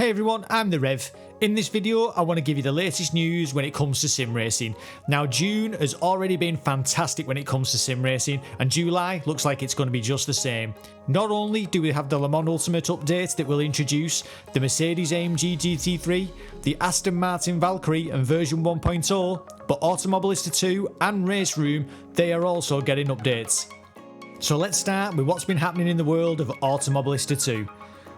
Hey everyone, I'm the Rev. In this video, I want to give you the latest news when it comes to sim racing. Now, June has already been fantastic when it comes to sim racing, and July looks like it's going to be just the same. Not only do we have the Le Mans Ultimate update that will introduce the Mercedes-AMG GT3, the Aston Martin Valkyrie and version 1.0, but Automobilista 2 and Raceroom, they are also getting updates. So let's start with what's been happening in the world of Automobilista 2.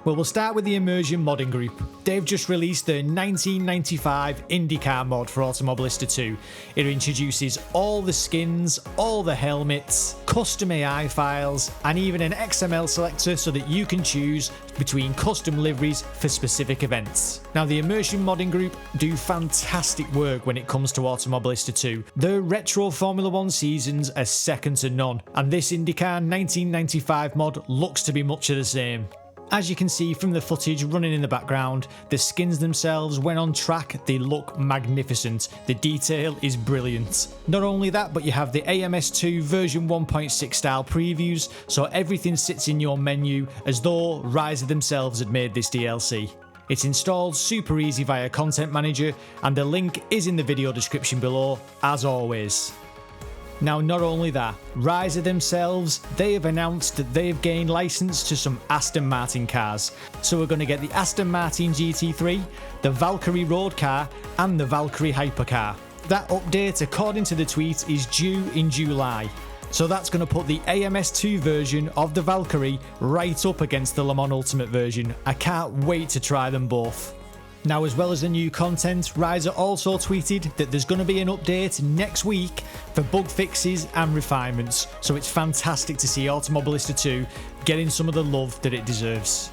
Well, we'll start with the Immersion modding group. They've just released their 1995 Indycar mod for Automobilista 2. It introduces all the skins, all the helmets, custom AI files, and even an XML selector so that you can choose between custom liveries for specific events. Now, the Immersion modding group do fantastic work when it comes to Automobilista 2. Their retro Formula 1 seasons are second to none, and this Indycar 1995 mod looks to be much of the same. As you can see from the footage running in the background, the skins themselves, when on track, they look magnificent. The detail is brilliant. Not only that, but you have the AMS2 version 1.6 style previews, so everything sits in your menu as though Riser themselves had made this DLC. It's installed super easy via Content Manager, and the link is in the video description below, as always. Now, not only that, Riser themselves, they have announced that they have gained license to some Aston Martin cars. So we're going to get the Aston Martin GT3, the Valkyrie road car, and the Valkyrie hypercar. That update, according to the tweet, is due in July. So that's going to put the AMS2 version of the Valkyrie right up against the Le Mans Ultimate version. I can't wait to try them both. Now, as well as the new content, Riser also tweeted that there's going to be an update next week for bug fixes and refinements, so it's fantastic to see Automobilista 2 getting some of the love that it deserves.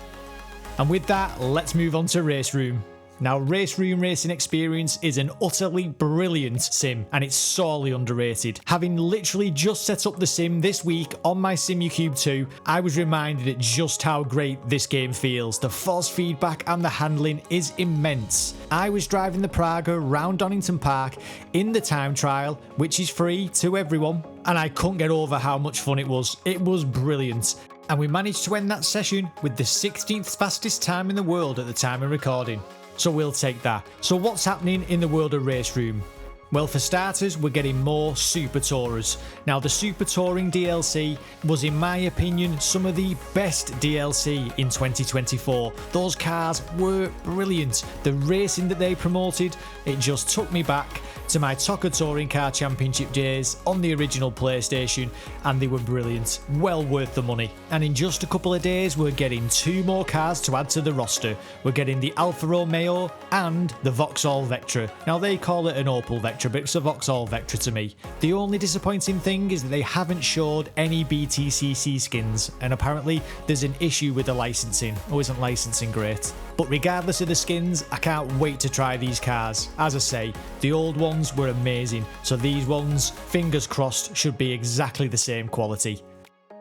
And with that, let's move on to Raceroom. Now, Raceroom Racing Experience is an utterly brilliant sim, and it's sorely underrated. Having literally just set up the sim this week on my SimuCube 2, I was reminded at just how great this game feels. The force feedback and the handling is immense. I was driving the Praga round Donington Park in the time trial, which is free to everyone, and I couldn't get over how much fun it was. It was brilliant. And we managed to end that session with the 16th fastest time in the world at the time of recording. So we'll take that. So what's happening in the world of Raceroom? Well, for starters, we're getting more Super Tourers. Now, the Super Touring DLC was, in my opinion, some of the best DLC in 2024. Those cars were brilliant. The racing that they promoted, it just took me back to my TOCA Touring Car Championship days on the original PlayStation, and they were brilliant. Well worth the money. And in just a couple of days, we're getting 2 more cars to add to the roster. We're getting the Alfa Romeo and the Vauxhall Vectra. Now, they call it an Opel Vectra, but it's a Vauxhall Vectra to me. The only disappointing thing is that they haven't showed any BTCC skins, and apparently there's an issue with the licensing. Oh, isn't licensing great? But regardless of the skins, I can't wait to try these cars. As I say, the old ones were amazing, so these ones, fingers crossed, should be exactly the same quality.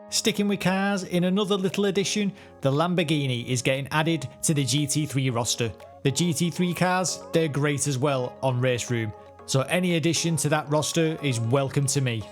Sticking with cars, in another little addition, the Lamborghini is getting added to the GT3 roster. The GT3 cars, they're great as well on Raceroom, so any addition to that roster is welcome to me.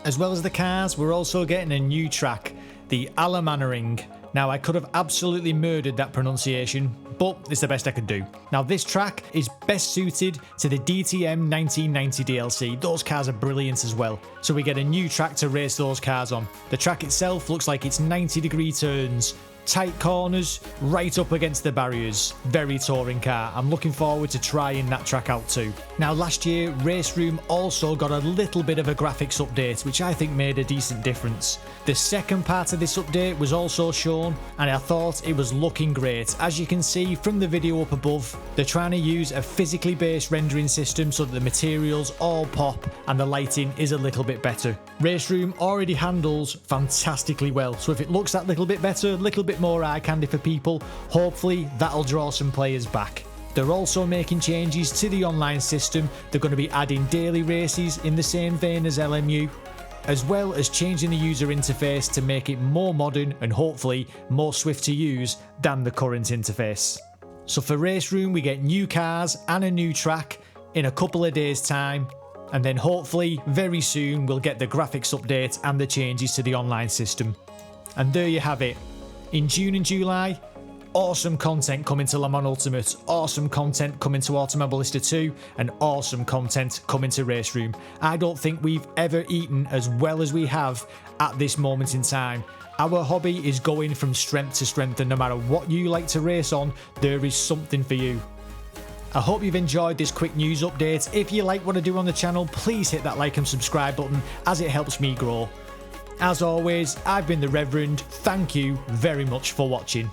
As well as the cars, we're also getting a new track, the Alemannering. Now, I could have absolutely murdered that pronunciation, but it's the best I could do. Now, this track is best suited to the DTM 1990 DLC. Those cars are brilliant as well. So we get a new track to race those cars on. The track itself looks like it's 90-degree turns, tight corners, right up against the barriers. Very touring car. I'm looking forward to trying that track out too. Now, last year, Raceroom also got a little bit of a graphics update, which I think made a decent difference. The second part of this update was also shown, and I thought it was looking great. As you can see from the video up above, they're trying to use a physically based rendering system so that the materials all pop and the lighting is a little bit better. Raceroom already handles fantastically well, so if it looks that little bit better, little bit more eye candy for people, hopefully that'll draw some players back. They're also making changes to the online system. They're going to be adding daily races in the same vein as LMU, as well as changing the user interface to make it more modern and hopefully more swift to use than the current interface. So for Raceroom, we get new cars and a new track in a couple of days' time, and then hopefully very soon we'll get the graphics update and the changes to the online system. And there you have it. In June and July, awesome content coming to Le Mans Ultimate, awesome content coming to Automobilista 2, and awesome content coming to Raceroom. I don't think we've ever eaten as well as we have at this moment in time. Our hobby is going from strength to strength, and no matter what you like to race on, there is something for you. I hope you've enjoyed this quick news update. If you like what I do on the channel, please hit that like and subscribe button as it helps me grow. As always, I've been the Reverend. Thank you very much for watching.